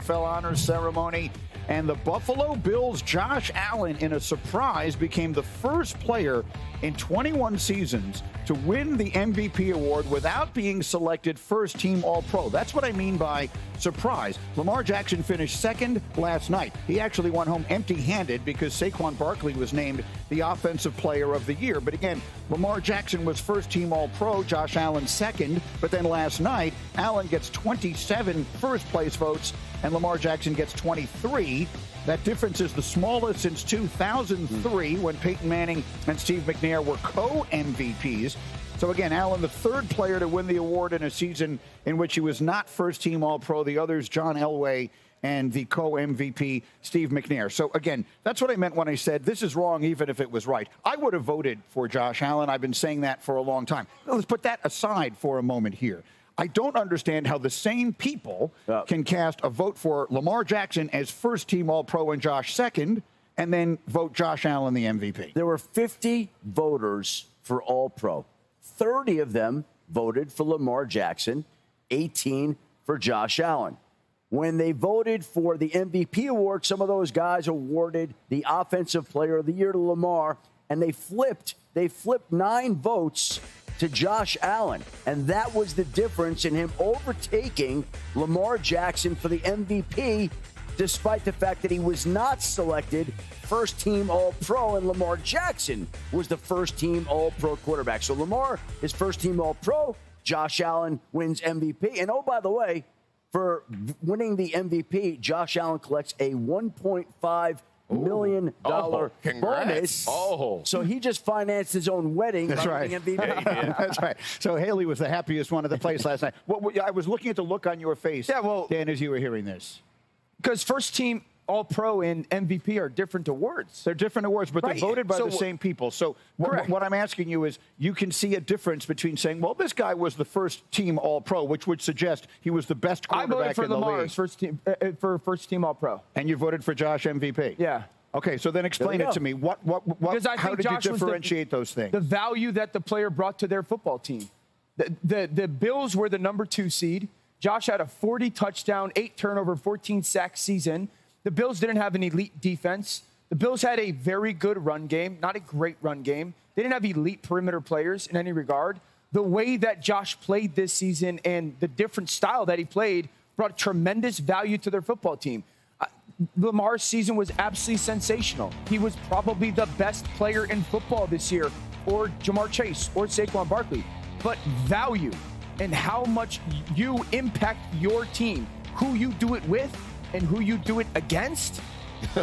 NFL honors ceremony. And the Buffalo Bills' Josh Allen, in a surprise, became the first player in 21 seasons to win the MVP award without being selected first-team All-Pro. That's what I mean by surprise. Lamar Jackson finished second last night. He actually went home empty-handed because Saquon Barkley was named the Offensive Player of the Year. But again, Lamar Jackson was first-team All-Pro, Josh Allen second. But then last night, Allen gets 27 first-place votes, and Lamar Jackson gets 23. That difference is the smallest since 2003 when Peyton Manning and Steve McNair were co-MVPs. So again, Allen, the third player to win the award in a season in which he was not first-team All-Pro. The others, John Elway and the co-MVP, Steve McNair. So again, that's what I meant when I said this is wrong even if it was right. I would have voted for Josh Allen. I've been saying that for a long time. Let's put that aside for a moment here. I don't understand how the same people can cast a vote for Lamar Jackson as first-team All-Pro and Josh second, and then vote Josh Allen the MVP. There were 50 voters for All-Pro. 30 of them voted for Lamar Jackson, 18 for Josh Allen. When they voted for the MVP award, some of those guys awarded the Offensive Player of the Year to Lamar, and they flipped 9 votes to Josh Allen. And that was the difference in him overtaking Lamar Jackson for the MVP, despite the fact that he was not selected first-team All-Pro, and Lamar Jackson was the first-team All-Pro quarterback. So Lamar is first-team All-Pro. Josh Allen wins MVP. And, oh, by the way, for winning the MVP, Josh Allen collects a $1.5 million bonus. So he just financed his own wedding. That's right. MVP. That's right. So Haley was the happiest one of the place last night. I was looking at the look on your face, Dan, as you were hearing this. Because first team All-Pro and MVP are different awards. They're different awards, but they're voted by the same people. So what I'm asking you is, you can see a difference between saying, well, this guy was the first team All-Pro, which would suggest he was the best quarterback in the league. I voted for first team All-Pro. And you voted for Josh MVP? Yeah. Okay, so then explain it to me. How did you differentiate those things? The value that the player brought to their football team. The Bills were the number 2 seed. Josh had a 40-touchdown, 8-turnover, 14-sack season. The Bills didn't have an elite defense. The Bills had a very good run game, not a great run game. They didn't have elite perimeter players in any regard. The way that Josh played this season and the different style that he played brought tremendous value to their football team. Lamar's season was absolutely sensational. He was probably the best player in football this year, or Jamar Chase, or Saquon Barkley. But value and how much you impact your team, who you do it with, and who you do it against,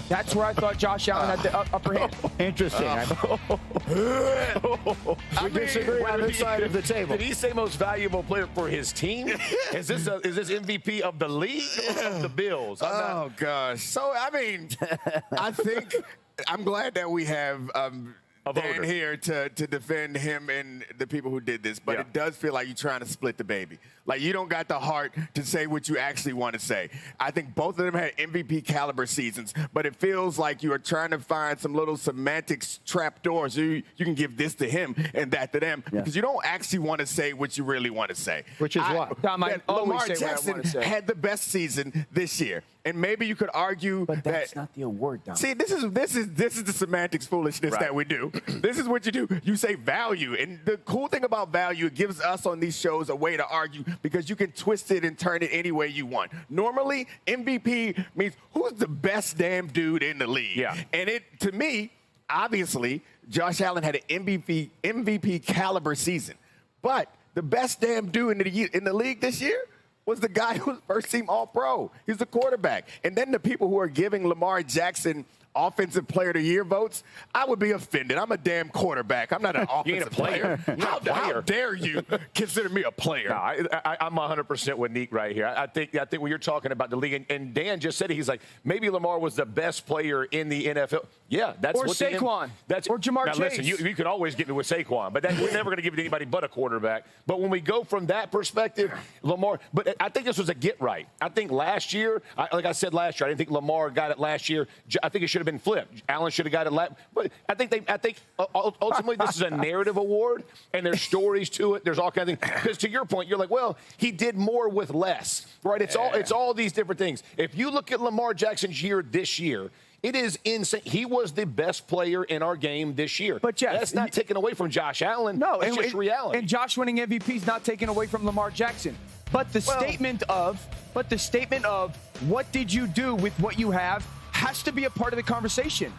that's where I thought Josh Allen had the upper hand. Interesting. We disagree on this side of the table. Did he say most valuable player for his team? Is this MVP of the league or of the Bills? Gosh. So, I mean, I think I'm glad that we have Dan here to defend him and the people who did this, but it does feel like you're trying to split the baby. Like, you don't got the heart to say what you actually want to say. I think both of them had MVP caliber seasons, but it feels like you are trying to find some little semantics trapdoors. You can give this to him and that to them because you don't actually want to say what you really want to say. Which is what? Lamar Jackson had the best season this year. And maybe you could argue but that's not the award, Dom. See, this is the semantics foolishness that we do. This is what you do. You say value. And the cool thing about value, it gives us on these shows a way to argue because you can twist it and turn it any way you want. Normally, MVP means who's the best damn dude in the league. Yeah. And to me, obviously, Josh Allen had an MVP caliber season. But the best damn dude in the league this year was the guy who was first-team All-Pro. He's the quarterback. And then the people who are giving Lamar Jackson Offensive Player of the Year votes, I would be offended. I'm a damn quarterback. I'm not an offensive player. How dare you consider me a player? No, I'm 100% with Neek right here. I think when you're talking about the league, and Dan just said it, he's like, maybe Lamar was the best player in the NFL. Yeah, that's or what Saquon. Or Jamar Chase. Listen, you could always get me with Saquon, but we're never going to give it to anybody but a quarterback. But when we go from that perspective, Lamar, but I think this was a get right. I think last year, like I said last year, I didn't think Lamar got it last year. I think it should have been flipped. Allen should have got it. But I think ultimately this is a narrative award, and there's stories to it. There's all kinds of things. Because to your point, you're like, well, he did more with less, right? It's all these different things. If you look at Lamar Jackson's year this year, it is insane. He was the best player in our game this year. But Jeff, that's not taken away from Josh Allen. No, it's just reality. And Josh winning MVP is not taken away from Lamar Jackson. But the statement of what did you do with what you have has to be a part of the conversation.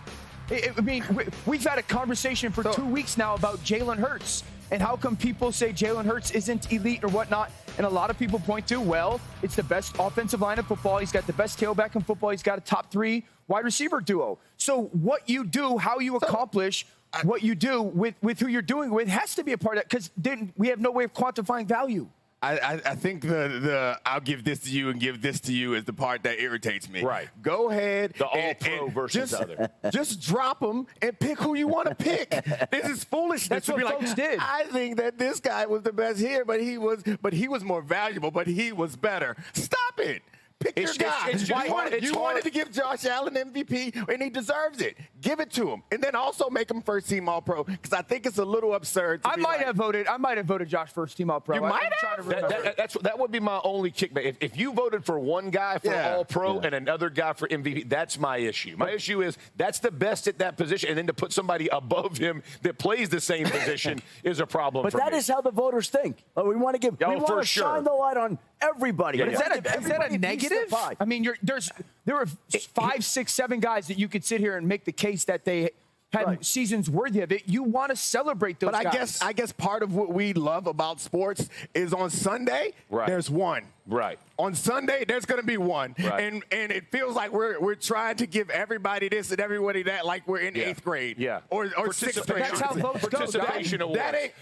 I mean, we've had a conversation for 2 weeks now about Jalen Hurts. And how come people say Jalen Hurts isn't elite or whatnot? And a lot of people point to, well, it's the best offensive line in football. He's got the best tailback in football. He's got a top 3 wide receiver duo. So what you do, how you accomplish what you do with who you're doing with has to be a part of that, because then we have no way of quantifying value. I think the I'll give this to you and give this to you is the part that irritates me. Right. Go ahead. The all-pro versus other. Just drop them and pick who you want to pick. This is foolishness. That's what folks did. I think that this guy was the best here, but he was more valuable, but he was better. Stop it. Pick your guy. You wanted to give Josh Allen MVP, and he deserves it. Give it to him, and then also make him first-team All-Pro, because I think it's a little absurd. I might have voted Josh first-team All-Pro. You might have. That would be my only kickback. If you voted for one guy for All-Pro and another guy for MVP, that's my issue. My issue is that's the best at that position, and then to put somebody above him that plays the same position is a problem. But that is how the voters think. We want to shine the light on everybody. But is that a negative? I mean, there were 5, 6, 7 guys that you could sit here and make the case that they had seasons worthy of it. You want to celebrate those guys. I guess part of what we love about sports is on Sunday, there's one. Right. On Sunday, there's going to be one. Right. And it feels like we're trying to give everybody this and everybody that like we're in 8th grade. Yeah. Or 6th grade. That's how votes go.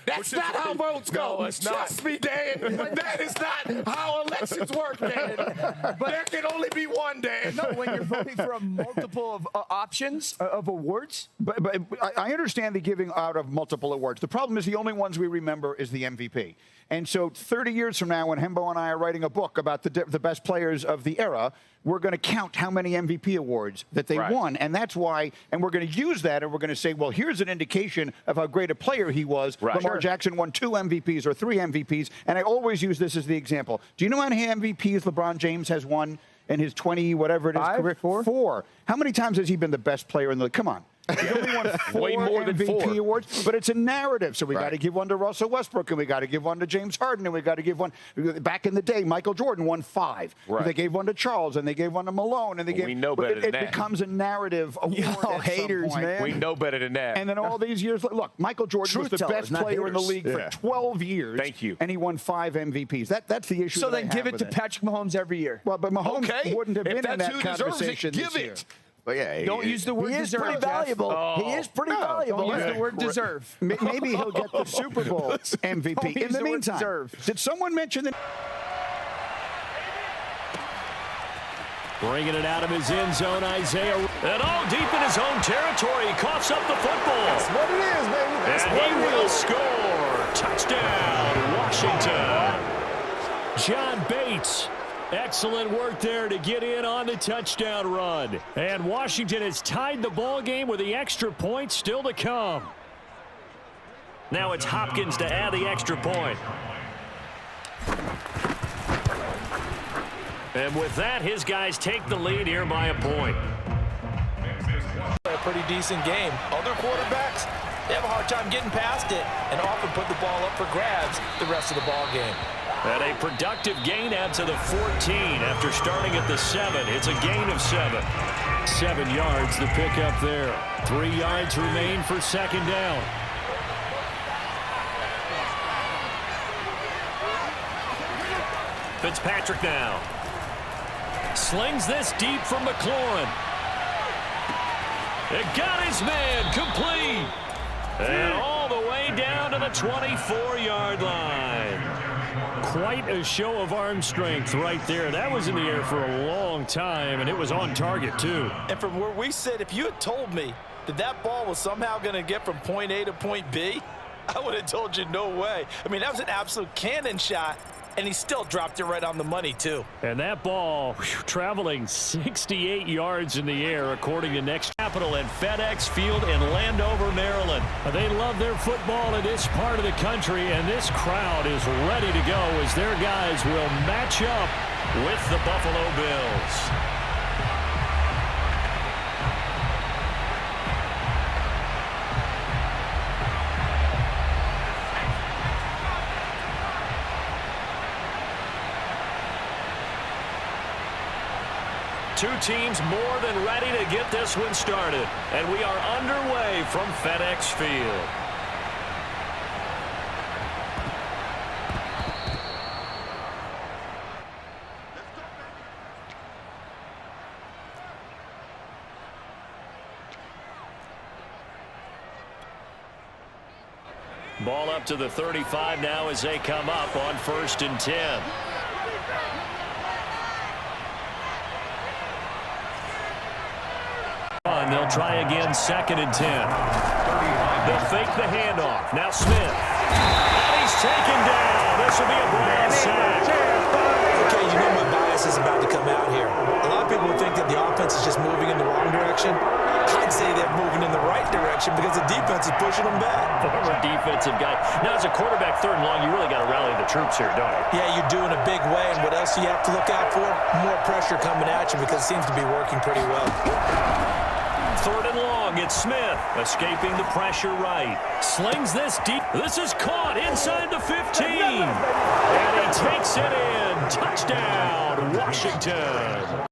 That's not how votes go. No, it's not. Trust me, Dan. That is not how elections work, Dan. But there can only be one, Dan. No, when you're voting for a multiple of options of awards. But I understand the giving out of multiple awards. The problem is the only ones we remember is the MVP. And so 30 years from now, when Hembo and I are writing a book about the best players of the era, we're going to count how many MVP awards that they won. And that's why, and we're going to use that, and we're going to say, well, here's an indication of how great a player he was. Lamar Jackson won 2 MVPs or 3 MVPs. And I always use this as the example. Do you know how many MVPs LeBron James has won in his 20, whatever it is, career? 4. How many times has he been the best player in the league? Come on. He only won 4 Way more than MVP 4. awards, but it's a narrative. So we got to give one to Russell Westbrook, and we got to give one to James Harden, and we got to give one. Back in the day, Michael Jordan won 5. They gave one to Charles, and they gave one to Malone, and they gave. We know better than that. It becomes a narrative award. Haters, man. We know better than that. And then all these years, look, Michael Jordan was the best player in the league for 12 years. Thank you. And he won 5 MVPs. That's the issue. So then give it to Patrick Mahomes every year. Well, but Mahomes wouldn't have been in that conversation give this year. it. But yeah, Don't use the word deserve. Pretty valuable. He is pretty valuable. Don't use the word deserve. Maybe he'll get the Super Bowl MVP. In the meantime, did someone mention that? Bringing it out of his end zone, Isaiah. And all deep in his own territory. He coughs up the football. That's what it is, baby. That's and he will score. Touchdown, Washington. John Bates. Excellent work there to get in on the touchdown run. And Washington has tied the ball game with the extra point still to come. Now it's Hopkins to add the extra point. And with that, his guys take the lead here by a point. A pretty decent game. Other quarterbacks, they have a hard time getting past it and often put the ball up for grabs the rest of the ball game. And a productive gain out to the 14 after starting at the 7. It's a gain of 7. 7 yards the pickup there. 3 yards remain for second down. Fitzpatrick now. Slings this deep from McLaurin. It got his man complete. And all the way down to the 24-yard line. Quite a show of arm strength right there. That was in the air for a long time, and it was on target, too. And from where we sit, if you had told me that that ball was somehow going to get from point A to point B, I would have told you no way. I mean, that was an absolute cannon shot, and he still dropped it right on the money, too. And that ball traveling 68 yards in the air, according to Next. Capitol and FedEx Field in Landover, Maryland. They love their football in this part of the country, and this crowd is ready to go as their guys will match up with the Buffalo Bills. Two teams more than ready to get this one started. And we are underway from FedEx Field. Ball up to the 35 now as they come up on 1st and 10. They'll try again 2nd and 10. They'll fake the handoff. Now Smith. And he's taken down. This will be a Brown sack. Okay, you know my bias is about to come out here. A lot of people think that the offense is just moving in the wrong direction. I'd say they're moving in the right direction because the defense is pushing them back. Former defensive guy. Now, as a quarterback 3rd and long, you really got to rally the troops here, don't you? Yeah, you're doing a big way, and what else do you have to look out for? More pressure coming at you because it seems to be working pretty well. 3rd and long, it's Smith escaping the pressure right. Slings this deep. This is caught inside the 15. And he takes it in. Touchdown, Washington.